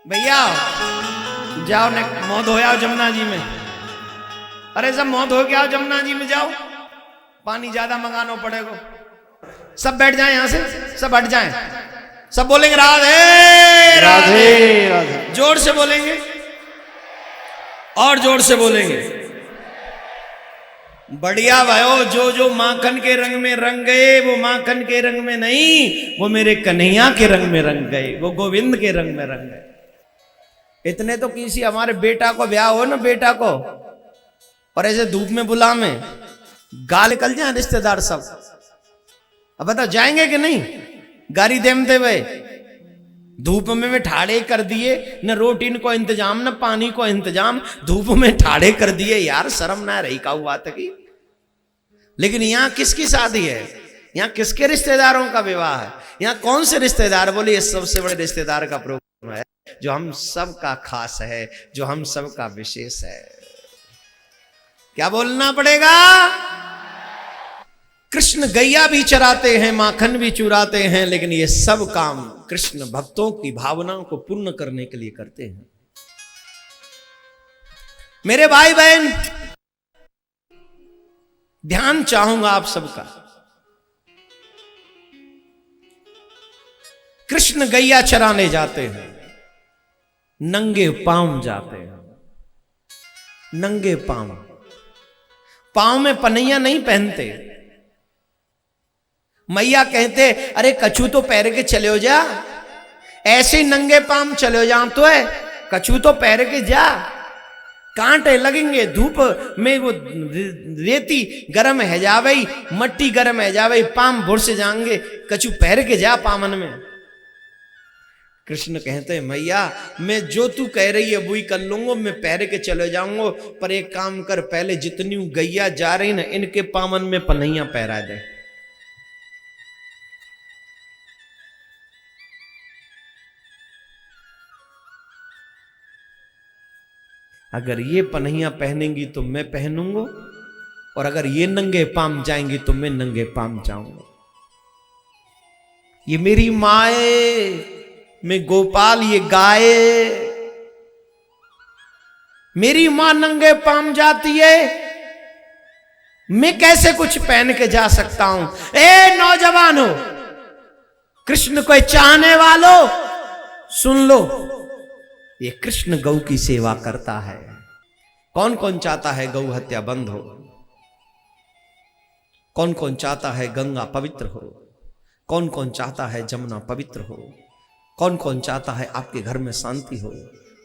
भैया जाओ ने मौत हो आओ जमुना जी में। अरे सब मौत हो के आओ जमुना जी में जाओ, पानी ज्यादा मंगाना पड़ेगा। सब बैठ जाएं यहां से, सब हट जाएं, सब बोलेंगे राधे राधे राधे। जोर से बोलेंगे और जोर से बोलेंगे। बढ़िया भयो, जो जो माखन के रंग में रंग गए वो माखन के रंग में नहीं, वो मेरे कन्हैया के रंग में रंग गए, वो गोविंद के रंग में रंग गए। इतने तो किसी हमारे बेटा को ब्याह हो ना, बेटा को, और ऐसे धूप में बुला में गाल निकल जाए रिश्तेदार सब। अब बताओ जाएंगे कि नहीं? गाड़ी देमते हुए धूप में ठाड़े कर दिए, न रोटी को इंतजाम न पानी को इंतजाम, धूप में ठाड़े कर दिए। यार शर्म ना रही का बात की। लेकिन यहाँ किसकी शादी है? यहाँ किसके रिश्तेदारों का विवाह है? यहाँ कौन से रिश्तेदार? बोले ये सबसे बड़े रिश्तेदार का प्रोग्राम है, जो हम सब का खास है, जो हम सब का विशेष है। क्या बोलना पड़ेगा? कृष्ण गैया भी चराते हैं, माखन भी चुराते हैं, लेकिन ये सब काम कृष्ण भक्तों की भावनाओं को पूर्ण करने के लिए करते हैं। मेरे भाई बहन, ध्यान चाहूंगा आप सबका। कृष्ण गैया चराने जाते हैं, नंगे पांव जाते हैं, नंगे पांव, पांव में पनैया नहीं पहनते। मैया कहते अरे कछू तो पैर के चले हो जा, ऐसे ही नंगे पांव चले हो जा, तो है कछू तो पैर के जा, कांटे लगेंगे धूप में, वो रेती गर्म है जावे, मट्टी गर्म है जावे, पाम भुर से जाएंगे, कछू पैर के जा पामन में। कृष्ण कहते हैं मैया मैं जो तू कह रही है वही कर लूंगा, मैं पैर के चले जाऊंगा, पर एक काम कर, पहले जितनी गैया जा रही ना इनके पामन में पनैया पहरा दे। अगर ये पनैया पहनेंगी तो मैं पहनूंगा, और अगर ये नंगे पाम जाएंगी तो मैं नंगे पाम जाऊंगा। ये मेरी माए, मैं गोपाल ये गाय, मेरी मां नंगे पाम जाती है, मैं कैसे कुछ पहन के जा सकता हूं? ए नौजवानों, कृष्ण को चाहने वालों सुन लो, ये कृष्ण गौ की सेवा करता है। कौन कौन चाहता है गौ हत्या बंद हो? कौन कौन चाहता है गंगा पवित्र हो? कौन कौन चाहता है जमुना पवित्र हो? कौन कौन चाहता है आपके घर में शांति हो?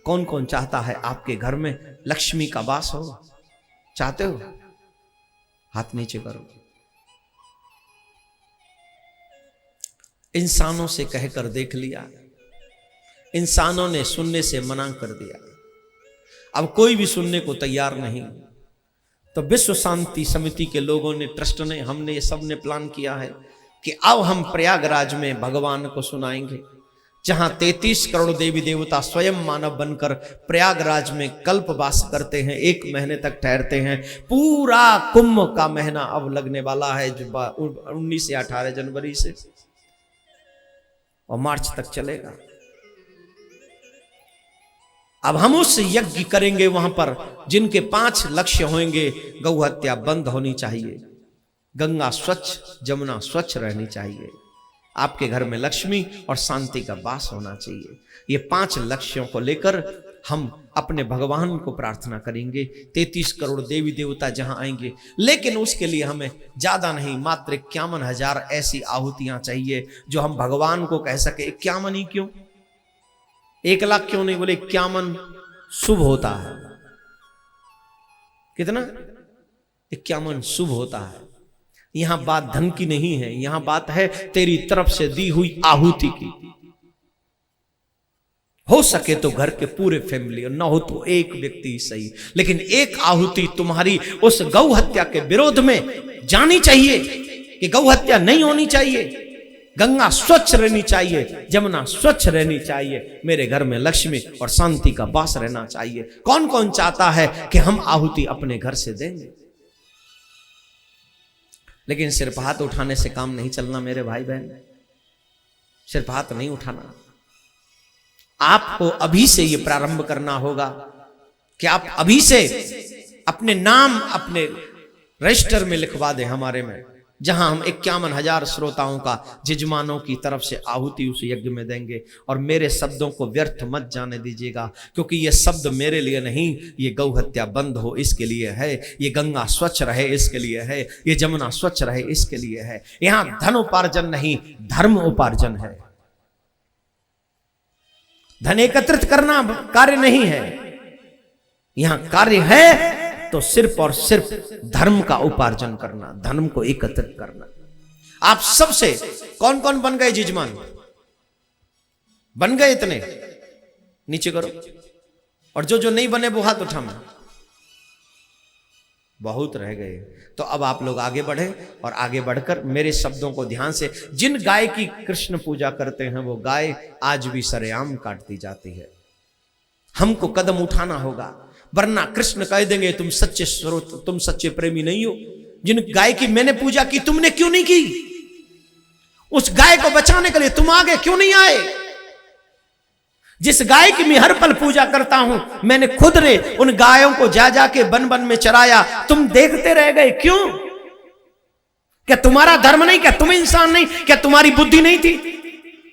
कौन कौन चाहता है आपके घर में लक्ष्मी का वास हो? चाहते हो? हाथ नीचे करो। इंसानों से कहकर देख लिया, इंसानों ने सुनने से मना कर दिया, अब कोई भी सुनने को तैयार नहीं। तो विश्व शांति समिति के लोगों ने, ट्रस्ट ने, हमने, ये सब ने प्लान किया है कि अब हम प्रयागराज में भगवान को सुनाएंगे, जहां 33 करोड़ देवी देवता स्वयं मानव बनकर प्रयागराज में कल्पवास करते हैं, 1 महीने तक ठहरते हैं। पूरा कुंभ का महीना अब लगने वाला है, जो 19 से 18 जनवरी से और मार्च तक चलेगा। अब हम उस यज्ञ करेंगे वहां पर, जिनके 5 लक्ष्य होंगे। गौ हत्या बंद होनी चाहिए, गंगा स्वच्छ, जमुना स्वच्छ रहनी चाहिए, आपके घर में लक्ष्मी और शांति का वास होना चाहिए। ये 5 लक्ष्यों को लेकर हम अपने भगवान को प्रार्थना करेंगे। 33 करोड़ देवी देवता जहां आएंगे, लेकिन उसके लिए हमें ज्यादा नहीं, मात्र 51,000 ऐसी आहुतियां चाहिए जो हम भगवान को कह सके। 51 ही क्यों? 1 लाख क्यों नहीं? बोले 51 शुभ होता है। कितना? 51 शुभ होता है। यहां बात धन की नहीं है, यहां बात है तेरी तरफ से दी हुई आहुति की। हो सके तो घर के पूरे फैमिली, और ना हो तो एक व्यक्ति ही सही, लेकिन एक आहुति तुम्हारी उस गौ हत्या के विरोध में जानी चाहिए कि गौ हत्या नहीं होनी चाहिए, गंगा स्वच्छ रहनी चाहिए, जमुना स्वच्छ रहनी चाहिए, मेरे घर में लक्ष्मी और शांति का वास रहना चाहिए। कौन कौन चाहता है कि हम आहुति अपने घर से देंगे? लेकिन सिर्फ हाथ उठाने से काम नहीं चलना मेरे भाई बहन, सिर्फ हाथ नहीं उठाना। आपको अभी से ये प्रारंभ करना होगा कि आप अभी से अपने नाम अपने रजिस्टर में लिखवा दें हमारे में, जहां हम 51,000 श्रोताओं का जजमानों की तरफ से आहुति उस यज्ञ में देंगे। और मेरे शब्दों को व्यर्थ मत जाने दीजिएगा, क्योंकि ये शब्द मेरे लिए नहीं, ये गौ हत्या बंद हो इसके लिए है, ये गंगा स्वच्छ रहे इसके लिए है, ये जमुना स्वच्छ रहे इसके लिए है। यहां धन उपार्जन नहीं, धर्म उपार्जन है। धन एकत्रित करना कार्य नहीं है, यहां कार्य है तो सिर्फ और सिर्फ धर्म का उपार्जन करना, धर्म को एकत्रित करना। आप सबसे कौन कौन बन गए जजमान? बन गए इतने? नीचे करो। और जो नहीं बने वो हाथ उठाना। बहुत रह गए। तो अब आप लोग आगे बढ़े और आगे बढ़कर मेरे शब्दों को ध्यान से, जिन गाय की कृष्ण पूजा करते हैं वो गाय आज भी सरेआम काटती जाती है। हमको कदम उठाना होगा, वरना कृष्ण कह देंगे तुम सच्चे स्रोत, तुम सच्चे प्रेमी नहीं हो। जिन गाय की मैंने पूजा की तुमने क्यों नहीं की? उस गाय को बचाने के लिए तुम आगे क्यों नहीं आए? जिस गाय की मैं हर पल पूजा करता हूं, मैंने खुद ने उन गायों को जा जाके वन वन में चराया, तुम देखते रह गए क्यों? क्या तुम्हारा धर्म नहीं? क्या तुम इंसान नहीं? क्या तुम्हारी बुद्धि नहीं थी?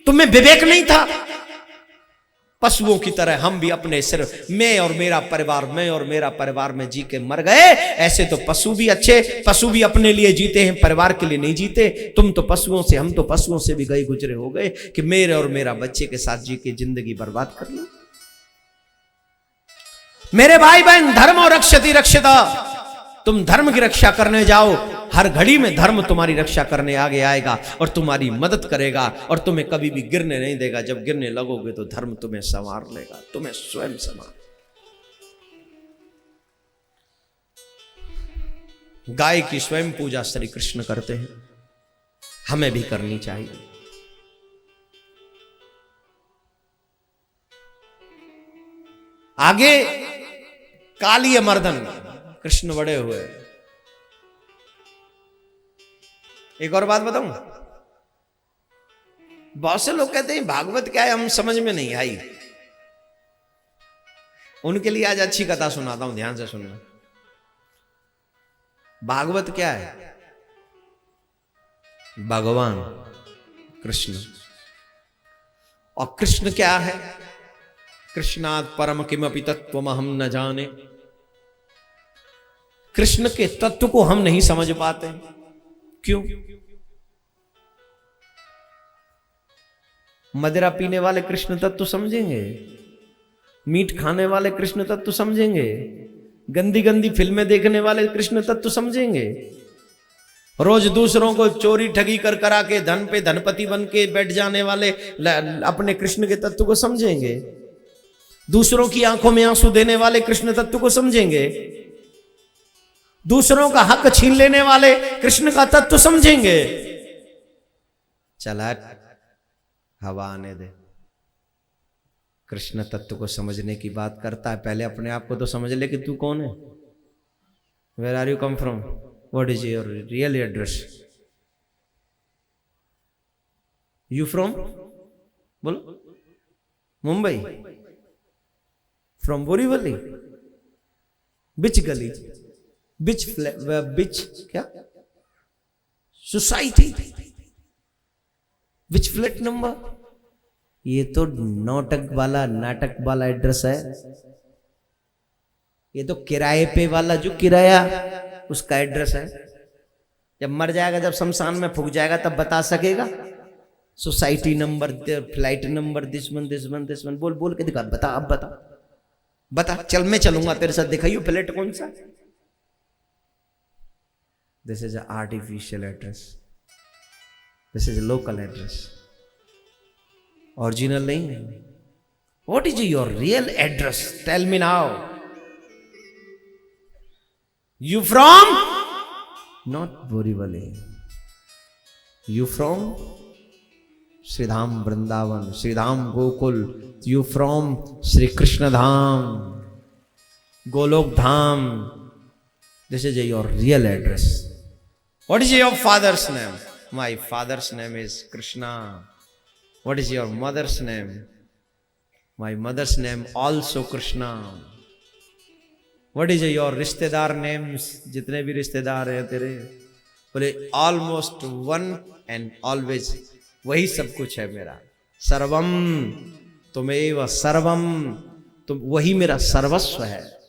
तुम्हें विवेक नहीं था? पशुओं की तरह हम भी अपने सिर्फ मैं और मेरा परिवार में जी के मर गए। ऐसे तो पशु भी अच्छे, पशु भी अपने लिए जीते हैं, परिवार के लिए नहीं जीते। तुम तो पशुओं से, हम तो पशुओं से भी गए गुजरे हो गए कि मेरे और मेरा बच्चे के साथ जी के जिंदगी बर्बाद कर लो। मेरे भाई बहन, धर्म और रक्षति रक्षिता, तुम धर्म की रक्षा करने जाओ, हर घड़ी में धर्म तुम्हारी रक्षा करने आगे आएगा और तुम्हारी मदद करेगा और तुम्हें कभी भी गिरने नहीं देगा। जब गिरने लगोगे तो धर्म तुम्हें संवार लेगा, तुम्हें स्वयं संवार। गाय की स्वयं पूजा श्री कृष्ण करते हैं, हमें भी करनी चाहिए। आगे कालिय मर्दन कृष्ण बड़े हुए। एक और बात बताऊं, बहुत से लोग कहते हैं भागवत क्या है, हम समझ में नहीं आई। उनके लिए आज अच्छी कथा सुनाता हूं, ध्यान से सुनना। भागवत क्या है? भगवान कृष्ण। और कृष्ण क्या है? कृष्णात् परम किमपि तत्त्वमहं न जाने। कृष्ण के तत्व को हम नहीं समझ पाते। क्यों? मदिरा पीने वाले कृष्ण तत्व समझेंगे, मीट खाने वाले कृष्ण तत्व समझेंगे, गंदी गंदी फिल्में देखने वाले कृष्ण तत्व समझेंगे, रोज दूसरों को चोरी ठगी कर करा के धन पे धनपति बन के बैठ जाने वाले अपने कृष्ण के तत्व को समझेंगे, दूसरों की आंखों में आंसू देने वाले कृष्ण तत्व को समझेंगे, दूसरों का हक छीन लेने वाले कृष्ण का तत्व समझेंगे। चला हवा आने दे, कृष्ण तत्व को समझने की बात करता है, पहले अपने आप को तो समझ ले कि तू कौन है। Where are you come from, what is your real address? You from, बोलो, मुंबई, फ्रॉम बोरीवली, बिच गली, बिच क्या सोसाइटी, विच फ्लैट नंबर? ये तो नाटक वाला एड्रेस है। ये तो किराए पे वाला जो किराया उसका एड्रेस है। जब मर जाएगा, जब शमशान में फूक जाएगा तब बता सकेगा society number, flight number, this one. बोल के दिखा, बता, अब बता। चल मैं चलूंगा तेरे साथ, दिखाइयो फ्लैट कौन सा। This is artificial address, this is local address, original नहीं है। What is your real address? Tell me now. You from not Borivali, you from Shridham Vrindavan, Shridham Gokul, you from Shri Krishna Dham, Golok Dham. This is your real address. What is your father's name? My father's name is Krishna. What is your mother's name? My mother's name also Krishna. What is your रिश्तेदार names, जितने भी रिश्तेदार हैं तेरे? बोले almost one and always, वही सब कुछ है मेरा। सर्वम तुमेव सर्वम, तुम वही मेरा सर्वस्व है।